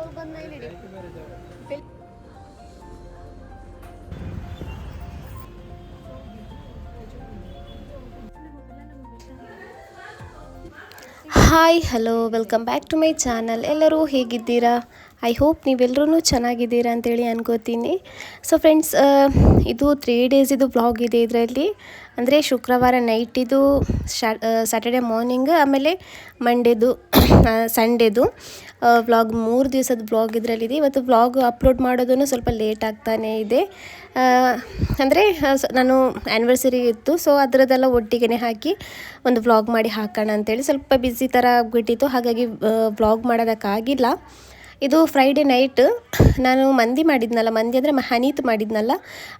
Hi hello welcome back to my channel. ಎಲ್ಲರೂ ಹೇಗಿದ್ದೀರಾ? I hope ನೀವೆಲ್ಲರೂ ಚೆನ್ನಾಗಿದ್ದೀರಾ ಅಂತೇಳಿ ಅನ್ಕೋತೀನಿ. ಸೊ ಫ್ರೆಂಡ್ಸ್, ಇದು 3 days ಇದು ಬ್ಲಾಗ್ ಇದೆ ಇದರಲ್ಲಿ. ಅಂದರೆ ಶುಕ್ರವಾರ ನೈಟಿದು, ಸ್ಯಾಟರ್ಡೆ ಮಾರ್ನಿಂಗ್, ಆಮೇಲೆ ಮಂಡೇದು ಸಂಡೇದು ವ್ಲಾಗ್, 3 ದಿವಸದ ಬ್ಲಾಗ್ ಇದರಲ್ಲಿದೆ. ಇವತ್ತು ವ್ಲಾಗ್ ಅಪ್ಲೋಡ್ ಮಾಡೋದನ್ನು ಸ್ವಲ್ಪ ಲೇಟ್ ಆಗ್ತಾನೇ ಇದೆ. ಅಂದರೆ ನಾನು ಆ್ಯನಿವರ್ಸರಿ ಇತ್ತು, ಸೊ ಅದರದ್ದೆಲ್ಲ ಒಟ್ಟಿಗೆ ಹಾಕಿ ಒಂದು ವ್ಲಾಗ್ ಮಾಡಿ ಹಾಕೋಣ ಅಂತೇಳಿ ಸ್ವಲ್ಪ ಬ್ಯುಸಿ ಥರ ಆಗಿಬಿಟ್ಟಿತ್ತು, ಹಾಗಾಗಿ ವ್ಲಾಗ್ ಮಾಡೋದಕ್ಕಾಗಿಲ್ಲ. ಇದು ಫ್ರೈಡೇ ನೈಟ್ ನಾನು ಮಂದಿ ಮಾಡಿದ್ನಲ್ಲ, ಮಂದಿ ಅಂದರೆ ಹನೀತ್ ಮಾಡಿದ್ನಲ್ಲ,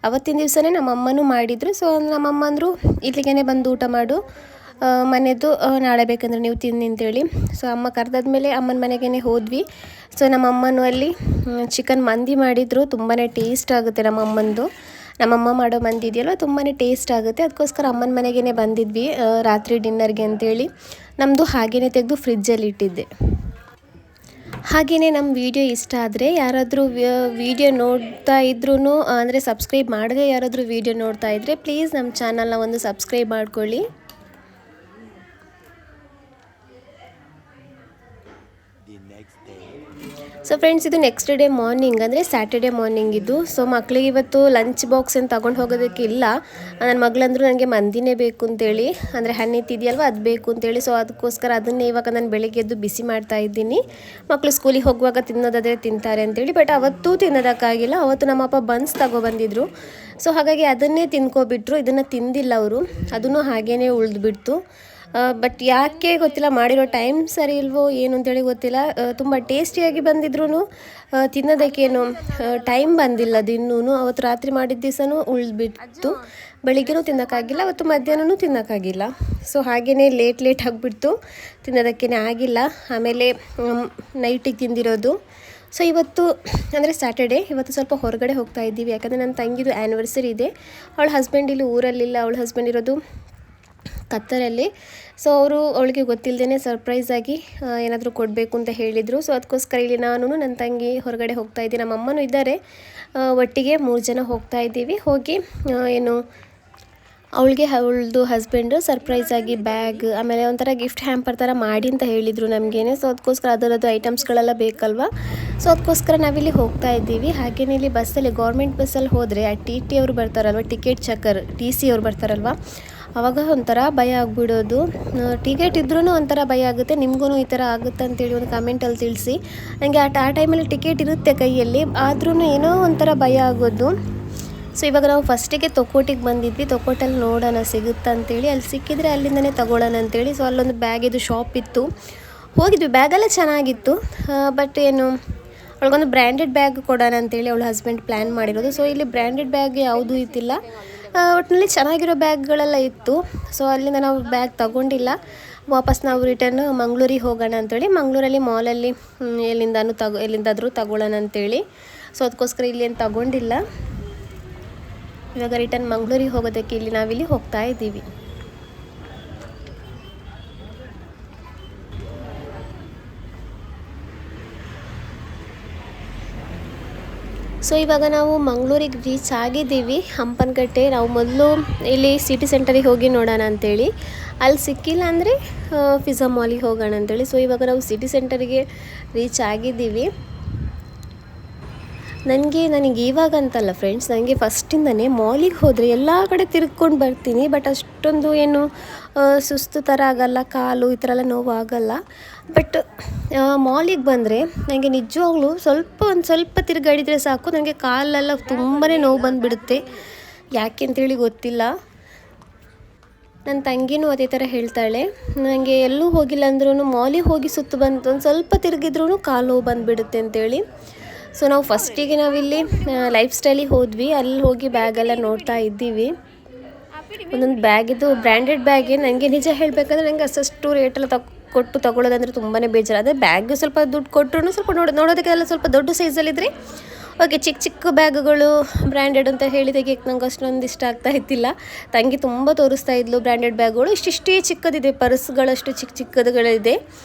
ಅವತ್ತಿನ ದಿವಸನೇ ನಮ್ಮಮ್ಮನೂ ಮಾಡಿದರು. ಸೊ ನಮ್ಮಮ್ಮ ಅಂದರು ಇಲ್ಲಿಗೆ ಬಂದು ಊಟ ಮಾಡು, ಮನೆಯದು ನಾಳೆ ಬೇಕಂದ್ರೆ ನೀವು ತಿನ್ನಿ ಅಂತೇಳಿ. ಸೊ ಅಮ್ಮ ಕರೆದಾದ್ಮೇಲೆ ಅಮ್ಮನ ಮನೆಗೇ ಹೋದ್ವಿ. ಸೊ ನಮ್ಮಮ್ಮನೂ ಅಲ್ಲಿ ಚಿಕನ್ ಮಂದಿ ಮಾಡಿದರು. ತುಂಬಾ ಟೇಸ್ಟ್ ಆಗುತ್ತೆ ನಮ್ಮಮ್ಮ ಮಾಡೋ ಮಂದಿ ಇದೆಯಲ್ಲ, ತುಂಬಾ ಟೇಸ್ಟ್ ಆಗುತ್ತೆ. ಅದಕ್ಕೋಸ್ಕರ ಅಮ್ಮನ ಮನೆಗೇ ಬಂದಿದ್ವಿ ರಾತ್ರಿ ಡಿನ್ನರ್ಗೆ ಅಂತೇಳಿ. ನಮ್ಮದು ಹಾಗೇ ತೆಗೆದು ಫ್ರಿಜ್ಜಲ್ಲಿ ಇಟ್ಟಿದ್ದೆ. ಹಾಗೆಯೇ ನಮ್ಮ ವಿಡಿಯೋ ಇಷ್ಟ ಆದರೆ ಯಾರಾದರೂ ವಿಡಿಯೋ ನೋಡ್ತಾ ಇದ್ರೂ, ಅಂದರೆ ಸಬ್ಸ್ಕ್ರೈಬ್ ಮಾಡದೆ ಯಾರಾದರೂ ವಿಡಿಯೋ ನೋಡ್ತಾ ಇದ್ದರೆ ಪ್ಲೀಸ್ ನಮ್ಮ ಚಾನಲ್ನ ಒಂದು ಸಬ್ಸ್ಕ್ರೈಬ್ ಮಾಡ್ಕೊಳ್ಳಿ. ಸೊ ಫ್ರೆಂಡ್ಸ್, ಇದು ನೆಕ್ಸ್ಟ್ ಡೇ ಮಾರ್ನಿಂಗ್, ಅಂದರೆ ಸ್ಯಾಟರ್ಡೆ ಮಾರ್ನಿಂಗ್ ಇದು. ಸೊ ಮಕ್ಕಳಿಗೆ ಇವತ್ತು ಲಂಚ್ ಬಾಕ್ಸ್ ಏನು ತಗೊಂಡು ಹೋಗೋದಕ್ಕೆ ಇಲ್ಲ. ನನ್ನ ಮಗಳಂದ್ರು ನನಗೆ ಮಂದಿನೇ ಬೇಕು ಅಂತೇಳಿ, ಅಂದರೆ ಹಣ್ಣಿತ್ತಿದೆಯಲ್ವ ಅದು ಬೇಕು ಅಂತೇಳಿ. ಸೊ ಅದಕ್ಕೋಸ್ಕರ ಅದನ್ನೇ ಇವಾಗ ನಾನು ಬೆಳಿಗ್ಗೆ ಎದ್ದು ಬಿಸಿ ಮಾಡ್ತಾ ಇದ್ದೀನಿ. ಮಕ್ಕಳು ಸ್ಕೂಲಿಗೆ ಹೋಗುವಾಗ ತಿನ್ನೋದಾದರೆ ತಿಂತಾರೆ ಅಂತೇಳಿ. ಬಟ್ ಅವತ್ತೂ ತಿನ್ನೋದಕ್ಕಾಗಿಲ್ಲ. ಅವತ್ತು ನಮ್ಮಪ್ಪ ಬನ್ಸ್ ತಗೊಬಂದಿದ್ರು. ಸೊ ಹಾಗಾಗಿ ಅದನ್ನೇ ತಿನ್ಕೊಬಿಟ್ರು. ಇದನ್ನು ತಿಂದಿಲ್ಲ ಅವರು, ಅದನ್ನು ಹಾಗೇ ಉಳಿದ್ಬಿಡ್ತು. ಬಟ್ ಯಾಕೆ ಗೊತ್ತಿಲ್ಲ, ಮಾಡಿರೋ ಟೈಮ್ ಸರಿ ಇಲ್ವೋ ಏನು ಅಂತೇಳಿ ಗೊತ್ತಿಲ್ಲ. ತುಂಬ ಟೇಸ್ಟಿಯಾಗಿ ಬಂದಿದ್ರು ತಿನ್ನೋದಕ್ಕೇನು ಟೈಮ್ ಬಂದಿಲ್ಲ. ಇನ್ನೂ ಅವತ್ತು ರಾತ್ರಿ ಮಾಡಿದ ದಿವಸನೂ ಉಳಿದ್ಬಿಟ್ಟು, ಬೆಳಿಗ್ಗೆನೂ ತಿನ್ನೋಕ್ಕಾಗಿಲ್ಲ, ಅವತ್ತು ಮಧ್ಯಾಹ್ನವೂ ತಿನ್ನೋಕ್ಕಾಗಿಲ್ಲ. ಸೊ ಹಾಗೆಯೇ ಲೇಟ್ ಆಗಿಬಿಡ್ತು, ತಿನ್ನೋದಕ್ಕೇ ಆಗಿಲ್ಲ. ಆಮೇಲೆ ನೈಟಿಗೆ ತಿಂದಿರೋದು. ಸೊ ಇವತ್ತು ಅಂದರೆ ಸ್ಯಾಟರ್ಡೆ, ಇವತ್ತು ಸ್ವಲ್ಪ ಹೊರಗಡೆ ಹೋಗ್ತಾ ಇದ್ದೀವಿ. ಯಾಕಂದರೆ ನನ್ನ ತಂಗಿದು ಆ್ಯನಿವರ್ಸರಿ ಇದೆ. ಅವಳ ಹಸ್ಬೆಂಡ್ ಇಲ್ಲಿ ಊರಲ್ಲಿಲ್ಲ, ಅವಳ ಹಸ್ಬೆಂಡ್ ಇರೋದು ಕತ್ತರಲ್ಲಿ. ಸೊ ಅವಳಿಗೆ ಗೊತ್ತಿಲ್ಲದೇ ಸರ್ಪ್ರೈಸಾಗಿ ಏನಾದರೂ ಕೊಡಬೇಕು ಅಂತ ಹೇಳಿದರು. ಸೊ ಅದಕ್ಕೋಸ್ಕರ ಇಲ್ಲಿ ನಾನು ನನ್ನ ತಂಗಿ ಹೊರಗಡೆ ಹೋಗ್ತಾ ಇದ್ದೀನಿ. ನಮ್ಮ ಅಮ್ಮನೂ ಇದ್ದಾರೆ, ಒಟ್ಟಿಗೆ 3 ಜನ ಹೋಗ್ತಾ ಇದ್ದೀವಿ. ಹೋಗಿ ಅವಳದು ಹಸ್ಬೆಂಡು ಸರ್ಪ್ರೈಸಾಗಿ ಬ್ಯಾಗ್, ಆಮೇಲೆ ಒಂಥರ ಗಿಫ್ಟ್ ಹ್ಯಾಂಪರ್ ಥರ ಮಾಡಿ ಅಂತ ಹೇಳಿದರು ನಮಗೇನೆ. ಸೊ ಅದಕ್ಕೋಸ್ಕರ ಅದರದ್ದು ಐಟಮ್ಸ್ಗಳೆಲ್ಲ ಬೇಕಲ್ವ. ಸೊ ಅದಕ್ಕೋಸ್ಕರ ನಾವಿಲ್ಲಿ ಹೋಗ್ತಾ ಇದ್ದೀವಿ. ಹಾಗೆಯೇ ಇಲ್ಲಿ ಬಸ್ಸಲ್ಲಿ, ಗೌರ್ಮೆಂಟ್ ಬಸ್ಸಲ್ಲಿ ಹೋದರೆ ಆ ಟಿ ಅವರು ಬರ್ತಾರಲ್ವ, ಟಿಕೆಟ್ ಚೆಕರ್, TC ಅವ್ರು ಬರ್ತಾರಲ್ವ, ಆವಾಗ ಒಂಥರ ಭಯ ಆಗಿಬಿಡೋದು. ಟಿಕೆಟ್ ಇದ್ರೂ ಒಂಥರ ಭಯ ಆಗುತ್ತೆ. ನಿಮಗೂ ಈ ಥರ ಆಗುತ್ತೆ ಅಂತೇಳಿ ಒಂದು ಕಮೆಂಟಲ್ಲಿ ತಿಳಿಸಿ. ನನಗೆ ಆ ಟೈಮಲ್ಲಿ ಟಿಕೆಟ್ ಇರುತ್ತೆ ಕೈಯಲ್ಲಿ, ಆದ್ರೂ ಏನೋ ಒಂಥರ ಭಯ ಆಗೋದು. ಸೊ ಇವಾಗ ನಾವು ಫಸ್ಟಿಗೆ ತೊಕ್ಕೋಟಿಗೆ ಬಂದಿದ್ವಿ. ತೊಕ್ಕೋಟಲ್ಲಿ ನೋಡೋಣ ಸಿಗುತ್ತಾ ಅಂತೇಳಿ. ಅಲ್ಲಿ ಸಿಕ್ಕಿದರೆ ಅಲ್ಲಿಂದನೇ ತಗೊಳ್ಳೋಣ ಅಂತೇಳಿ. ಸೊ ಅಲ್ಲೊಂದು ಬ್ಯಾಗಿದು ಶಾಪ್ ಇತ್ತು, ಹೋಗಿದ್ವಿ. ಬ್ಯಾಗೆಲ್ಲ ಚೆನ್ನಾಗಿತ್ತು. ಬಟ್ ಏನು, ಅವಳಿಗೊಂದು ಬ್ರ್ಯಾಂಡೆಡ್ ಬ್ಯಾಗ್ ಕೊಡೋಣ ಅಂತೇಳಿ ಅವಳ ಹಸ್ಬೆಂಡ್ ಪ್ಲ್ಯಾನ್ ಮಾಡಿರೋದು. ಸೊ ಇಲ್ಲಿ ಬ್ರ್ಯಾಂಡೆಡ್ ಬ್ಯಾಗ್ ಯಾವುದೂ ಇತ್ತಿಲ್ಲ, ಒಟ್ಟಿನಲ್ಲಿ ಚೆನ್ನಾಗಿರೋ ಬ್ಯಾಗ್ಗಳೆಲ್ಲ ಇತ್ತು. ಸೊ ಅಲ್ಲಿಂದ ನಾವು ಬ್ಯಾಗ್ ತಗೊಂಡಿಲ್ಲ. ವಾಪಸ್ ನಾವು ರಿಟರ್ನ್ ಮಂಗಳೂರಿಗೆ ಹೋಗೋಣ ಅಂತೇಳಿ, ಮಂಗಳೂರಲ್ಲಿ ಮಾಲಲ್ಲಿ ಎಲ್ಲಿಂದಾದರೂ ತಗೊಳ್ಳೋಣ ಅಂತೇಳಿ. ಸೊ ಅದಕ್ಕೋಸ್ಕರ ಇಲ್ಲಿ ಏನು ತಗೊಂಡಿಲ್ಲ. ಇವಾಗ ರಿಟರ್ನ್ ಮಂಗಳೂರಿಗೆ ಹೋಗೋದಕ್ಕೆ ನಾವಿಲ್ಲಿ ಹೋಗ್ತಾ ಇದ್ದೀವಿ. ಸೊ ಇವಾಗ ನಾವು ಮಂಗಳೂರಿಗೆ ರೀಚ್ ಆಗಿದ್ದೀವಿ, ಹಂಪನಕಟ್ಟೆ. ನಾವು ಮೊದಲು ಇಲ್ಲಿ ಸಿಟಿ ಸೆಂಟರಿಗೆ ಹೋಗಿ ನೋಡೋಣ ಅಂತೇಳಿ, ಅಲ್ಲಿ ಸಿಕ್ಕಿಲ್ಲ ಅಂದರೆ ಪಿಜ್ಜಾ ಮಾಲಿಗೆ ಹೋಗೋಣ ಅಂತೇಳಿ. ಸೊ ಇವಾಗ ನಾವು ಸಿಟಿ ಸೆಂಟರಿಗೆ ರೀಚ್ ಆಗಿದ್ದೀವಿ. ನನಗೆ ಇವಾಗ ಅಂತಲ್ಲ ಫ್ರೆಂಡ್ಸ್, ನನಗೆ ಫಸ್ಟಿಂದನೇ ಮಾಲಿಗೆ ಹೋದರೆ ಎಲ್ಲ ಕಡೆ ತಿರ್ಕೊಂಡು ಬರ್ತೀನಿ. ಬಟ್ ಅಷ್ಟೊಂದು ಏನು ಸುಸ್ತು ಥರ ಆಗಲ್ಲ, ಕಾಲು ಈ ಥರ ಎಲ್ಲ ನೋವು ಆಗಲ್ಲ. ಬಟ್ ಮಾಲಿಗೆ ಬಂದರೆ ನನಗೆ ನಿಜವಾಗ್ಲೂ ಒಂದು ಸ್ವಲ್ಪ ತಿರುಗಾಡಿದರೆ ಸಾಕು, ನನಗೆ ಕಾಲೆಲ್ಲ ತುಂಬಾ ನೋವು ಬಂದುಬಿಡುತ್ತೆ. ಯಾಕೆ ಅಂತೇಳಿ ಗೊತ್ತಿಲ್ಲ. ನನ್ನ ತಂಗಿನೂ ಅದೇ ಥರ ಹೇಳ್ತಾಳೆ, ನನಗೆ ಎಲ್ಲೂ ಹೋಗಿಲ್ಲ ಅಂದ್ರೂ ಮಾಲಿಗೆ ಹೋಗಿ ಸುತ್ತು ಬಂತು, ಒಂದು ಸ್ವಲ್ಪ ತಿರುಗಿದ್ರೂ ಕಾಲು ನೋವು ಬಂದುಬಿಡುತ್ತೆ ಅಂತೇಳಿ. ಸೊ ನಾವು ಫಸ್ಟಿಗೆ ನಾವಿಲ್ಲಿ ಲೈಫ್ ಸ್ಟೈಲಿಗೆ ಹೋದ್ವಿ. ಅಲ್ಲಿ ಹೋಗಿ ಬ್ಯಾಗೆಲ್ಲ ನೋಡ್ತಾ ಇದ್ದೀವಿ. ಒಂದೊಂದು ಬ್ಯಾಗಿದ್ದು ಬ್ರ್ಯಾಂಡೆಡ್ ಬ್ಯಾಗೆ ನನಗೆ ನಿಜ ಹೇಳಬೇಕಂದ್ರೆ ನನಗೆ ಅಷ್ಟು ರೇಟೆಲ್ಲ ಕೊಟ್ಟು ತೊಗೊಳ್ಳೋದಂದ್ರೆ ತುಂಬಾ ಬೇಜಾರು. ಅದೇ ಬ್ಯಾಗ್ ಸ್ವಲ್ಪ ದುಡ್ಡು ಕೊಟ್ಟರು ಸ್ವಲ್ಪ ನೋಡೋದಕ್ಕೆಲ್ಲ ಸ್ವಲ್ಪ ದೊಡ್ಡ ಸೈಜಲ್ಲಿದ್ದರೆ ಓಕೆ. ಚಿಕ್ಕ ಬ್ಯಾಗ್ಗಳು ಬ್ರ್ಯಾಂಡೆಡ್ ಅಂತ ಹೇಳಿ ತೆಗಿಯಕ್ಕೆ ನಂಗೆ ಅಷ್ಟೊಂದು ಇಷ್ಟ ಆಗ್ತಾ ಇದ್ದಿಲ್ಲ. ತಂಗಿ ತುಂಬ ತೋರಿಸ್ತಾ ಇದ್ಲು ಬ್ರ್ಯಾಂಡೆಡ್ ಬ್ಯಾಗ್ಗಳು, ಇಷ್ಟಿಷ್ಟೇ ಚಿಕ್ಕದಿದೆ, ಪರ್ಸ್ಗಳಷ್ಟು ಚಿಕ್ಕದುಗಳಿದೆ.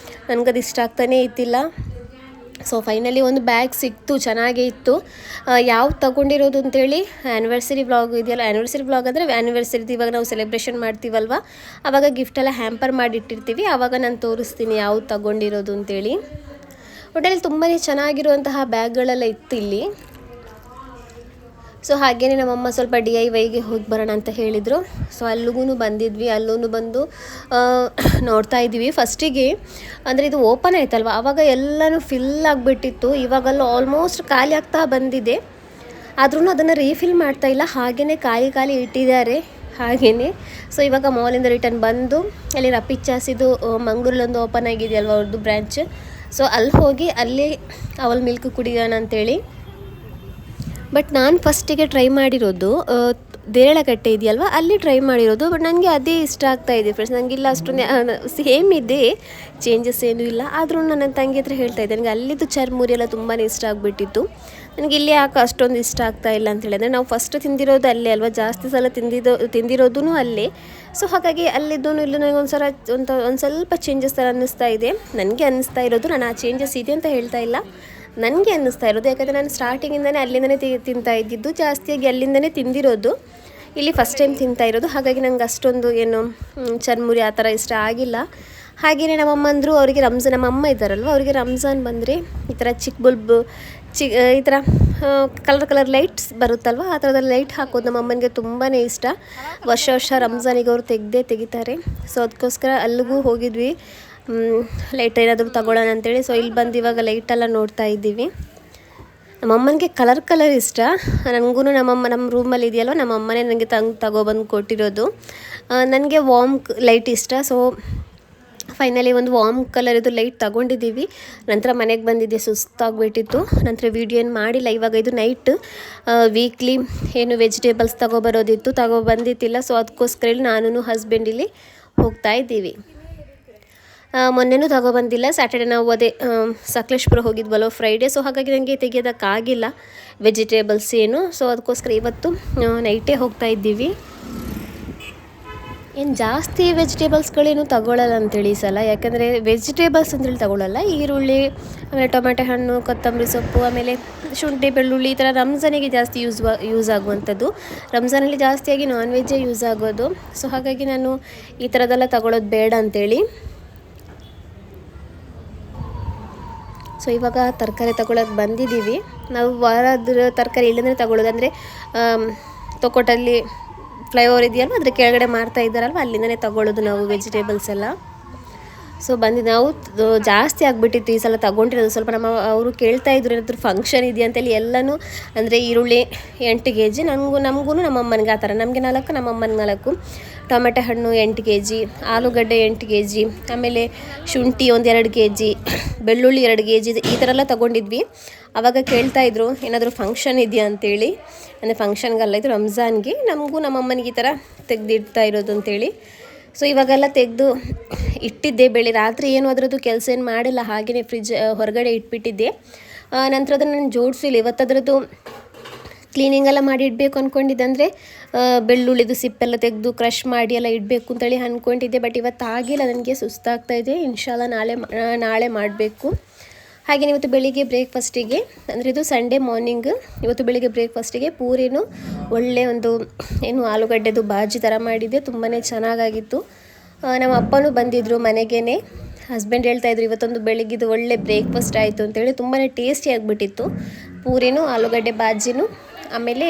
ನನಗದು ಇಷ್ಟ ಆಗ್ತಾನೇ ಇದ್ದಿಲ್ಲ. ಸೊ ಫೈನಲಿ ಒಂದು ಬ್ಯಾಗ್ ಸಿಕ್ತು, ಚೆನ್ನಾಗೇ ಇತ್ತು. ಯಾವ್ದು ತೊಗೊಂಡಿರೋದು ಅಂತೇಳಿ ಆ್ಯನಿವರ್ಸರಿ ವ್ಲಾಗ್ ಇದೆಯಲ್ಲ, ಆ್ಯನಿವರ್ಸರಿ ವ್ಲಾಗ್ ಅಂದರೆ ಆ್ಯನಿವರ್ಸರಿದು ಇವಾಗ ನಾವು ಸೆಲೆಬ್ರೇಷನ್ ಮಾಡ್ತೀವಲ್ವ, ಆವಾಗ ಗಿಫ್ಟೆಲ್ಲ ಹ್ಯಾಂಪರ್ ಮಾಡಿಟ್ಟಿರ್ತೀವಿ, ಆವಾಗ ನಾನು ತೋರಿಸ್ತೀನಿ ಯಾವ್ದು ತೊಗೊಂಡಿರೋದು ಅಂತೇಳಿ. ಒಟ್ಟಲ್ಲಿ ತುಂಬಾ ಚೆನ್ನಾಗಿರುವಂತಹ ಬ್ಯಾಗ್ಗಳೆಲ್ಲ ಇತ್ತು ಇಲ್ಲಿ. ಸೊ ಹಾಗೆಯೇ ನಮ್ಮಮ್ಮ ಸ್ವಲ್ಪ DIYಗೆ ಹೋಗಿ ಬರೋಣ ಅಂತ ಹೇಳಿದರು. ಸೊ ಅಲ್ಲಿಗೂ ಬಂದಿದ್ವಿ, ಅಲ್ಲೂ ಬಂದು ನೋಡ್ತಾ ಇದ್ವಿ. ಫಸ್ಟಿಗೆ ಅಂದರೆ ಇದು ಓಪನ್ ಆಯ್ತಲ್ವ, ಆವಾಗ ಎಲ್ಲನೂ ಫಿಲ್ ಆಗಿಬಿಟ್ಟಿತ್ತು. ಇವಾಗೆಲ್ಲ ಆಲ್ಮೋಸ್ಟ್ ಖಾಲಿ ಆಗ್ತಾ ಬಂದಿದೆ, ಆದ್ರೂ ಅದನ್ನು ರೀಫಿಲ್ ಮಾಡ್ತಾ ಇಲ್ಲ, ಹಾಗೆಯೇ ಖಾಲಿ ಇಟ್ಟಿದ್ದಾರೆ ಹಾಗೆಯೇ. ಸೊ ಇವಾಗ ಮಾಲಿಂದ ರಿಟರ್ನ್ ಬಂದು ಅಲ್ಲಿ ರಪಿಚಾಸಿದು ಮಂಗಳೂರಲ್ಲೊಂದು ಓಪನ್ ಆಗಿದೆಯಲ್ವ ಅವ್ರದ್ದು ಬ್ರ್ಯಾಂಚ್, ಸೊ ಅಲ್ಲಿ ಹೋಗಿ ಅಲ್ಲಿ ಅವಲ್ ಮಿಲ್ಕ್ ಕುಡಿಯೋಣ ಅಂತೇಳಿ. ಬಟ್ ನಾನು ಫಸ್ಟಿಗೆ ಟ್ರೈ ಮಾಡಿರೋದು ದೇರಳಕಟ್ಟೆ ಇದೆಯಲ್ವ, ಅಲ್ಲಿ ಟ್ರೈ ಮಾಡಿರೋದು. ಬಟ್ ನನಗೆ ಅದೇ ಇಷ್ಟ ಆಗ್ತಾಯಿದೆ ಫ್ರೆಂಡ್ಸ್. ನನಗಿಲ್ಲ ಅಷ್ಟೊಂದು ಸೇಮ್ ಇದೆ, ಚೇಂಜಸ್ ಏನೂ ಇಲ್ಲ. ಆದರೂ ನನ್ನ ತಂಗಿ ಹತ್ರ ಹೇಳ್ತಾ ಇದ್ದೆ, ನನಗೆ ಅಲ್ಲಿದ್ದು ಚರ್ಮುರಿ ಎಲ್ಲ ತುಂಬಾ ಇಷ್ಟ ಆಗಿಬಿಟ್ಟಿತ್ತು. ನನಗೆ ಇಲ್ಲಿ ಯಾಕೆ ಅಷ್ಟೊಂದು ಇಷ್ಟ ಆಗ್ತಾ ಇಲ್ಲ ಅಂತ ಹೇಳಿದ್ರೆ, ನಾವು ಫಸ್ಟ್ ತಿಂದಿರೋದು ಅಲ್ಲೇ ಅಲ್ವಾ, ಜಾಸ್ತಿ ಸಲ ತಿಂದಿರೋದೂ ಅಲ್ಲೇ. ಸೊ ಹಾಗಾಗಿ ಅಲ್ಲಿದ್ದೂ ಇಲ್ಲಿ ನನಗೆ ಒಂದು ಸ್ವಲ್ಪ ಚೇಂಜಸ್ ಥರ ಅನ್ನಿಸ್ತಾ ಇದೆ. ನನಗೆ ಅನ್ನಿಸ್ತಾ ಇರೋದು, ನಾನು ಆ ಚೇಂಜಸ್ ಇದೆ ಅಂತ ಹೇಳ್ತಾ ಇಲ್ಲ, ನನಗೆ ಅನ್ನಿಸ್ತಾ ಇರೋದು. ಯಾಕಂದರೆ ನಾನು ಸ್ಟಾರ್ಟಿಂಗಿಂದನೇ ಅಲ್ಲಿಂದನೇ ತಿಂತಾ ಇದ್ದಿದ್ದು, ಜಾಸ್ತಿಯಾಗಿ ಅಲ್ಲಿಂದನೇ ತಿಂದಿರೋದು. ಇಲ್ಲಿ ಫಸ್ಟ್ ಟೈಮ್ ತಿಂತಾ ಇರೋದು, ಹಾಗಾಗಿ ನಂಗೆ ಅಷ್ಟೊಂದು ಏನು ಚರ್ಮುರಿ ಆ ಥರ ಇಷ್ಟ ಆಗಿಲ್ಲ. ಹಾಗೆಯೇ ನಮ್ಮಮ್ಮ ಅಂದರು, ಅವರಿಗೆ ನಮ್ಮಮ್ಮ ಇದ್ದಾರಲ್ವ, ಅವರಿಗೆ ರಂಜಾನ್ ಬಂದರೆ ಈ ಥರ ಚಿಕ್ಕ ಬಲ್ಬ್ ಈ ಥರ ಕಲರ್ ಲೈಟ್ಸ್ ಬರುತ್ತಲ್ವ, ಆ ಥರದ ಲೈಟ್ ಹಾಕೋದು ನಮ್ಮಮ್ಮನಿಗೆ ತುಂಬಾ ಇಷ್ಟ. ವರ್ಷ ರಂಜಾನಿಗೆ ಅವರು ತೆಗಿತಾರೆ. ಸೊ ಅದಕ್ಕೋಸ್ಕರ ಅಲ್ಲಿಗೂ ಹೋಗಿದ್ವಿ, ಲೈಟ್ ಏನಾದರೂ ತಗೊಳ್ಳೋಣ ಅಂತೇಳಿ. ಸೊ ಇಲ್ಲಿ ಬಂದು ಇವಾಗ ಲೈಟೆಲ್ಲ ನೋಡ್ತಾ ಇದ್ದೀವಿ. ನಮ್ಮಮ್ಮನಿಗೆ ಕಲರ್ ಇಷ್ಟ, ನನಗೂ ನಮ್ಮ ರೂಮಲ್ಲಿ ಇದೆಯಲ್ವ, ನಮ್ಮಮ್ಮನೇ ನನಗೆ ತಗೊಬಂದು ಕೊಟ್ಟಿರೋದು. ನನಗೆ ವಾರ್ಮ್ ಲೈಟ್ ಇಷ್ಟ. ಸೊ ಫೈನಲಿ ಒಂದು ವಾರ್ಮ್ ಕಲರಿದು ಲೈಟ್ ತಗೊಂಡಿದ್ದೀವಿ. ನಂತರ ಮನೆಗೆ ಬಂದಿದ್ದೆ, ಸುಸ್ತಾಗಿಬಿಟ್ಟಿತ್ತು. ನಂತರ ವೀಡಿಯೋ ಏನು ಮಾಡಿಲ್ಲ. ಇವಾಗ ಇದು ನೈಟ್ ವೀಕ್ಲಿ ಏನು ವೆಜಿಟೇಬಲ್ಸ್ ತಗೊಬಂದಿತ್ತಿಲ್ಲ. ಸೊ ಅದಕ್ಕೋಸ್ಕರ ಇಲ್ಲಿ ನಾನು ಹಸ್ಬೆಂಡ್ ಇಲ್ಲಿ ಹೋಗ್ತಾ ಇದ್ದೀವಿ. ಮೊನ್ನೆನೂ ತಗೊಬಂದಿಲ್ಲ, ಸ್ಯಾಟರ್ಡೆ ನಾವು ಅದೇ ಸಕಲೇಶ್ಪುರ ಹೋಗಿದ್ವಲ್ಲ ಫ್ರೈಡೇ. ಸೊ ಹಾಗಾಗಿ ನನಗೆ ತೆಗೆಯೋದಕ್ಕಾಗಿಲ್ಲ ವೆಜಿಟೇಬಲ್ಸ್ ಏನು. ಸೊ ಅದಕ್ಕೋಸ್ಕರ ಇವತ್ತು ನೈಟೇ ಹೋಗ್ತಾ ಇದ್ದೀವಿ. ಏನು ಜಾಸ್ತಿ ವೆಜಿಟೇಬಲ್ಸ್ಗಳೇನು ತಗೊಳ್ಳಲ್ಲ ಅಂತೇಳಿ ಈ ಸಲ, ಯಾಕಂದರೆ ವೆಜಿಟೇಬಲ್ಸ್ ಅಂತೇಳಿ ತಗೊಳ್ಳಲ್ಲ. ಈರುಳ್ಳಿ, ಆಮೇಲೆ ಟೊಮೆಟೊ ಹಣ್ಣು, ಕೊತ್ತಂಬರಿ ಸೊಪ್ಪು, ಆಮೇಲೆ ಶುಂಠಿ, ಬೆಳ್ಳುಳ್ಳಿ, ಈ ಥರ ರಂಜಾನಿಗೆ ಜಾಸ್ತಿ ಯೂಸ್ ಆಗುವಂಥದ್ದು. ರಂಜಾನಲ್ಲಿ ಜಾಸ್ತಿಯಾಗಿ ನಾನ್ ವೆಜ್ಜೇ ಯೂಸ್ ಆಗೋದು. ಸೊ ಹಾಗಾಗಿ ನಾನು ಈ ಥರದ್ದೆಲ್ಲ ತಗೊಳ್ಳೋದು ಬೇಡ ಅಂತೇಳಿ. ಸೊ ಇವಾಗ ತರಕಾರಿ ತಗೊಳ್ಳೋಕೆ ಬಂದಿದ್ದೀವಿ. ನಾವು ವಾರದ ತರಕಾರಿ ಇಲ್ಲಿಂದಲೇ ತಗೊಳ್ಳೋದು, ಅಂದರೆ ತೊಕೊಟಲ್ಲಿ ಫ್ಲೈಓವರ್ ಇದೆಯಲ್ವ, ಅದ್ರ ಕೆಳಗಡೆ ಮಾರ್ತಾ ಇದ್ದಾರಲ್ವ, ಅಲ್ಲಿಂದನೇ ತಗೊಳ್ಳೋದು ನಾವು ವೆಜಿಟೇಬಲ್ಸ್ ಎಲ್ಲ. ಸೊ ಬಂದಿದ್ದು ನಾವು ಜಾಸ್ತಿ ಆಗಿಬಿಟ್ಟಿತ್ತು ಈ ಸಲ ತಗೊಂಡಿರೋದು. ಸ್ವಲ್ಪ ಅವರು ಕೇಳ್ತಾ ಇದ್ರು ಏನಾದರೂ ಫಂಕ್ಷನ್ ಇದೆಯಾ ಅಂತೇಳಿ. ಎಲ್ಲನೂ ಅಂದರೆ ಈರುಳ್ಳಿ 8 kg, ನಮಗೂ ನಮ್ಮಮ್ಮನಿಗೆ ಆ ಥರ, ನಮಗೆ 4, ನಮ್ಮಮ್ಮನಿಗೆ 4, ಟೊಮೆಟೊ ಹಣ್ಣು 8 kg, ಆಲೂಗಡ್ಡೆ 8 kg, ಆಮೇಲೆ ಶುಂಠಿ ಒಂದು 2 kg, ಬೆಳ್ಳುಳ್ಳಿ 2 kg, ಈ ಥರ ಎಲ್ಲ ತೊಗೊಂಡಿದ್ವಿ. ಆವಾಗ ಕೇಳ್ತಾಯಿದ್ರು ಏನಾದರೂ ಫಂಕ್ಷನ್ ಇದೆಯಾ ಅಂತೇಳಿ. ಅಂದರೆ ಫಂಕ್ಷನ್ಗಲ್ಲ, ಇದು ರಂಜಾನ್ಗೆ, ನಮಗೂ ನಮ್ಮಮ್ಮನಿಗೆ ಈ ಥರ ತೆಗೆದಿಡ್ತಾ ಇರೋದು ಅಂತೇಳಿ. ಸೊ ಇವಾಗೆಲ್ಲ ತೆಗೆದು ಇಟ್ಟಿದ್ದೆ. ರಾತ್ರಿ ಏನು ಅದರದ್ದು ಕೆಲಸ ಏನು ಮಾಡಿಲ್ಲ, ಹಾಗೆಯೇ ಫ್ರಿಜ್ ಹೊರಗಡೆ ಇಟ್ಬಿಟ್ಟಿದ್ದೆ. ನಂತರ ಅದನ್ನು ನಾನು ಜೋಡಿಸಿಲ್ಲ. ಇವತ್ತದ್ರದ್ದು ಕ್ಲೀನಿಂಗ್ ಎಲ್ಲ ಮಾಡಿ ಇಡಬೇಕು ಅಂದ್ಕೊಂಡಿದ್ದೆ. ಅಂದರೆ ಬೆಳ್ಳುಳ್ಳಿದು ಸಿಪ್ಪೆಲ್ಲ ತೆಗೆದು ಕ್ರಷ್ ಮಾಡಿ ಎಲ್ಲ ಇಡಬೇಕು ಅಂತೇಳಿ ಅಂದ್ಕೊಂಡಿದ್ದೆ. ಬಟ್ ಇವತ್ತು ಆಗಿಲ್ಲ, ನನಗೆ ಸುಸ್ತಾಗ್ತಾಯಿದೆ. ಇನ್ಶಾಲ್ಲ ನಾಳೆ ಮಾಡಬೇಕು. ಹಾಗೆ ಇವತ್ತು ಬೆಳಿಗ್ಗೆ ಬ್ರೇಕ್ಫಾಸ್ಟಿಗೆ, ಅಂದರೆ ಇದು ಸಂಡೇ ಮಾರ್ನಿಂಗ್, ಇವತ್ತು ಬೆಳಿಗ್ಗೆ ಬ್ರೇಕ್ಫಾಸ್ಟಿಗೆ ಪೂರಿನೂ ಒಳ್ಳೆ ಒಂದು ಏನು ಆಲೂಗಡ್ಡೆದು ಬಾಜಿ ಥರ ಮಾಡಿದ್ದೆ, ತುಂಬಾ ಚೆನ್ನಾಗಾಗಿತ್ತು. ನಮ್ಮ ಅಪ್ಪನೂ ಬಂದಿದ್ದರು ಮನೆಗೇ. ಹಸ್ಬೆಂಡ್ ಹೇಳ್ತಾಯಿದ್ರು ಇವತ್ತೊಂದು ಬೆಳಿಗ್ಗೆದು ಒಳ್ಳೆ ಬ್ರೇಕ್ಫಾಸ್ಟ್ ಆಯಿತು ಅಂತೇಳಿ. ತುಂಬಾ ಟೇಸ್ಟಿ ಆಗಿಬಿಟ್ಟಿತ್ತು ಪೂರಿನೂ ಆಲೂಗಡ್ಡೆ ಬಾಜಿನೂ, ಆಮೇಲೆ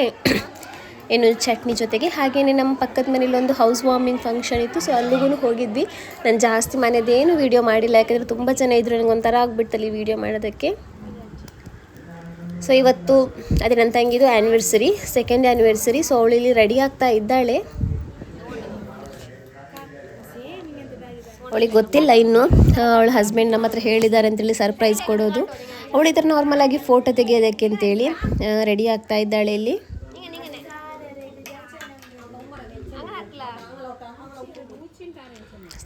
ಏನು ಚಟ್ನಿ ಜೊತೆಗೆ. ಹಾಗೆಯೇ ನಮ್ಮ ಪಕ್ಕದ ಮನೇಲಿ ಒಂದು ಹೌಸ್ ವಾರ್ಮಿಂಗ್ ಫಂಕ್ಷನ್ ಇತ್ತು. ಸೊ ಅಲ್ಲಿಗೂ ಹೋಗಿದ್ವಿ. ನಾನು ಜಾಸ್ತಿ ಮನೆಯದೇನು ವೀಡಿಯೋ ಮಾಡಿಲ್ಲ, ಯಾಕಂದರೆ ತುಂಬ ಜನ ಇದ್ದರು, ನನಗೊಂಥರ ಆಗಿಬಿಡ್ತಲ್ಲಿ ವೀಡಿಯೋ ಮಾಡೋದಕ್ಕೆ. ಸೊ ಇವತ್ತು ಅದೇ ನನ್ನ ತಂಗಿದು ಆ್ಯನಿವರ್ಸರಿ, 2nd ಆ್ಯನಿವರ್ಸರಿ. ಸೊ ಅವಳು ಇಲ್ಲಿ ರೆಡಿ ಆಗ್ತಾ ಇದ್ದಾಳೆ. ಅವಳಿಗೆ ಗೊತ್ತಿಲ್ಲ ಇನ್ನು, ಅವಳ ಹಸ್ಬೆಂಡ್ ನಮ್ಮ ಹತ್ರ ಹೇಳಿದ್ದಾರೆ ಅಂತೇಳಿ ಸರ್ಪ್ರೈಸ್ ಕೊಡೋದು. ಅವಳು ಈ ಥರ ನಾರ್ಮಲಾಗಿ ಫೋಟೋ ತೆಗೆಯೋದಕ್ಕೆ ಅಂತೇಳಿ ರೆಡಿ ಆಗ್ತಾ ಇದ್ದಾಳೆ ಇಲ್ಲಿ.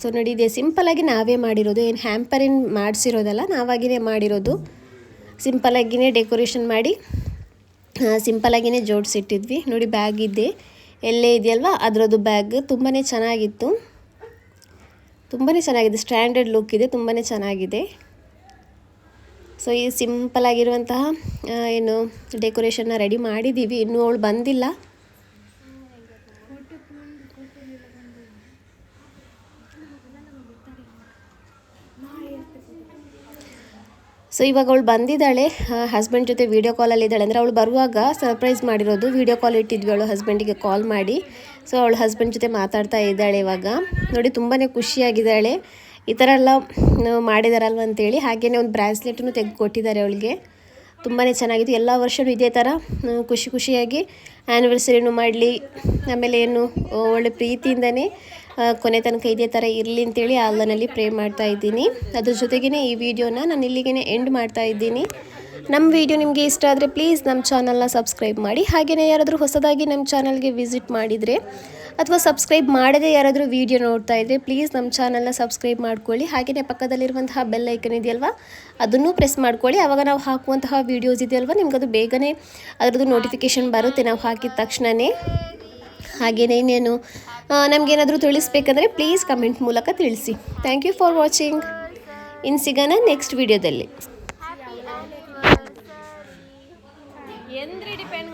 ಸೊ ನೋಡಿ, ಇದೆ ಸಿಂಪಲಾಗಿ ನಾವೇ ಮಾಡಿರೋದು, ಏನು ಹ್ಯಾಂಪರ್ ಮಾಡಿಸಿರೋದಲ್ಲ, ನಾವಾಗಿಯೇ ಮಾಡಿರೋದು. ಸಿಂಪಲಾಗಿಯೇ ಡೆಕೋರೇಷನ್ ಮಾಡಿ ಸಿಂಪಲಾಗಿಯೇ ಜೋಡಿಸಿಟ್ಟಿದ್ವಿ. ನೋಡಿ ಬ್ಯಾಗ್ ಇದೆ, ಎಲ್ಲೇ ಇದೆಯಲ್ವ ಅದರದ್ದು ಬ್ಯಾಗ್ ತುಂಬಾ ಚೆನ್ನಾಗಿತ್ತು, ತುಂಬಾ ಚೆನ್ನಾಗಿದೆ. ಸ್ಟ್ಯಾಂಡರ್ಡ್ ಲುಕ್ ಇದೆ, ತುಂಬಾ ಚೆನ್ನಾಗಿದೆ. ಸೊ ಈ ಸಿಂಪಲ್ ಆಗಿರುವಂತಹ ಏನು ಡೆಕೋರೇಷನ್ನ ರೆಡಿ ಮಾಡಿದ್ದೀವಿ. ಇನ್ನೂ ಅವಳು ಬಂದಿಲ್ಲ. ಸೊ ಇವಾಗ ಅವಳು ಬಂದಿದ್ದಾಳೆ, ಹಸ್ಬೆಂಡ್ ಜೊತೆ ವೀಡಿಯೋ ಕಾಲಲ್ಲಿದ್ದಾಳೆ. ಅಂದರೆ ಅವಳು ಬರುವಾಗ ಸರ್ಪ್ರೈಸ್ ಮಾಡಿರೋದು, ವೀಡಿಯೋ ಕಾಲ್ ಇಟ್ಟಿದ್ವಿ ಅವಳು ಹಸ್ಬೆಂಡಿಗೆ ಕಾಲ್ ಮಾಡಿ. ಸೊ ಅವಳು ಹಸ್ಬೆಂಡ್ ಜೊತೆ ಮಾತಾಡ್ತಾ ಇದ್ದಾಳೆ ಇವಾಗ. ನೋಡಿ ತುಂಬಾ ಖುಷಿಯಾಗಿದ್ದಾಳೆ, ಈ ಥರ ಎಲ್ಲ ಮಾಡಿದಾರಲ್ವ ಅಂತೇಳಿ. ಹಾಗೆಯೇ ಒಂದು ಬ್ರಾಸ್ಲೆಟನ್ನು ತೆಗೆದುಕೊಟ್ಟಿದ್ದಾರೆ ಅವಳಿಗೆ, ತುಂಬಾ ಚೆನ್ನಾಗಿತ್ತು. ಎಲ್ಲ ವರ್ಷವೂ ಇದೇ ಥರ ಖುಷಿಯಾಗಿ ಆ್ಯನಿವರ್ಸರಿನೂ ಮಾಡಲಿ, ಆಮೇಲೆ ಏನು ಒಳ್ಳೆ ಪ್ರೀತಿಯಿಂದನೇ ಕೊನೆ ತನಕ ಇದೇ ಥರ ಇರಲಿ ಅಂತೇಳಿ ಅಲ್ಲನಲ್ಲಿ ಪ್ರೇ ಮಾಡ್ತಾ ಇದ್ದೀನಿ. ಅದ್ರ ಜೊತೆಗೇ ಈ ವಿಡಿಯೋನ ನಾನು ಇಲ್ಲಿಗೆ ಎಂಡ್ ಮಾಡ್ತಾ ಇದ್ದೀನಿ. ನಮ್ಮ ವಿಡಿಯೋ ನಿಮಗೆ ಇಷ್ಟ ಆದರೆ ಪ್ಲೀಸ್ ನಮ್ಮ ಚಾನಲ್ನ ಸಬ್ಸ್ಕ್ರೈಬ್ ಮಾಡಿ. ಹಾಗೆಯೇ ಯಾರಾದರೂ ಹೊಸದಾಗಿ ನಮ್ಮ ಚಾನಲ್ಗೆ ವಿಸಿಟ್ ಮಾಡಿದರೆ ಅಥವಾ ಸಬ್ಸ್ಕ್ರೈಬ್ ಮಾಡದೇ ಯಾರಾದರೂ ವಿಡಿಯೋ ನೋಡ್ತಾ ಇದ್ದರೆ ಪ್ಲೀಸ್ ನಮ್ಮ ಚಾನಲ್ನ ಸಬ್ಸ್ಕ್ರೈಬ್ ಮಾಡ್ಕೊಳ್ಳಿ. ಹಾಗೆಯೇ ಪಕ್ಕದಲ್ಲಿರುವಂತಹ ಬೆಲ್ ಐಕನ್ ಇದೆಯಲ್ವ, ಅದನ್ನು ಪ್ರೆಸ್ ಮಾಡ್ಕೊಳ್ಳಿ. ಆವಾಗ ನಾವು ಹಾಕುವಂತಹ ವೀಡಿಯೋಸ್ ಇದೆಯಲ್ವ ನಿಮಗದು ಬೇಗನೆ ಅದರದ್ದು ನೋಟಿಫಿಕೇಷನ್ ಬರುತ್ತೆ ನಾವು ಹಾಕಿದ ತಕ್ಷಣವೇ. ಹಾಗೆಯೇ ಇನ್ನೇನು ನಮಗೇನಾದರೂ ತಿಳಿಸ್ಬೇಕಂದ್ರೆ ಪ್ಲೀಸ್ ಕಮೆಂಟ್ ಮೂಲಕ ತಿಳಿಸಿ. Thank you for watching. ಇನ್ನು ಸಿಗೋಣ ನೆಕ್ಸ್ಟ್ ವಿಡಿಯೋದಲ್ಲಿ. ಎಂದ್ರಿ ಡಿಪೆಂಡ್